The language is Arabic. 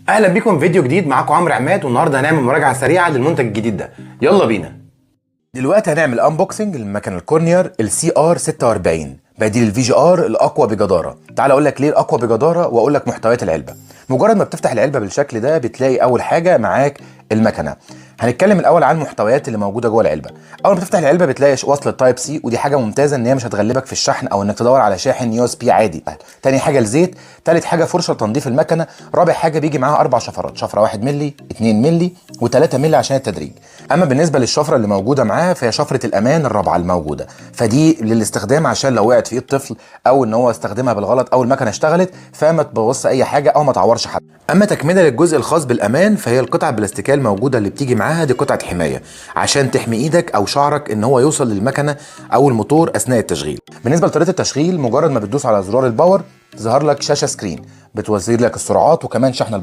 اهلا بيكم في فيديو جديد. معاكم عمرو عماد، والنهارده هنعمل مراجعه سريعه للمنتج الجديد ده. يلا بينا. دلوقتي هنعمل انبوكسنج للمكنه الكورنير السي ار 46 بديل الفي جي ار الاقوى بجداره. تعال اقول لك ليه الاقوى بجداره واقول لك محتويات العلبه. مجرد ما بتفتح العلبه بالشكل ده بتلاقي اول حاجه معاك المكنه. هنتكلم الاول عن المحتويات اللي موجوده جوه العلبه. اول ما تفتح العلبه بتلاقي وصله تايب سي، ودي حاجه ممتازه ان هي مش هتغلبك في الشحن او انك تدور على شاحن يو اس بي عادي. تاني حاجه الزيت. تالت حاجه فرشه تنظيف المكنه. رابع حاجه بيجي معاها 4 شفرات، شفره 1 مللي، 2 مللي، و3 مللي عشان التدريج. اما بالنسبه للشفره اللي موجوده معاها فهي شفره الامان الرابعه الموجوده، فدي للاستخدام عشان لو وقعت في ايد طفل او ان هو استخدمها بالغلط او المكنه اشتغلت فما تبوظش اي حاجه او ما تعورش حد. اما تكمله للجزء الخاص بالامان فهي القطعه البلاستيكيه الموجوده اللي بتيجي معاها، دي قطعه حمايه عشان تحمي ايدك او شعرك ان هو يوصل للمكنه او الموتور اثناء التشغيل. بالنسبه لطريقه التشغيل، مجرد ما بتدوس على زرار الباور ظهر لك شاشه سكرين بتوزع لك السرعات وكمان شحن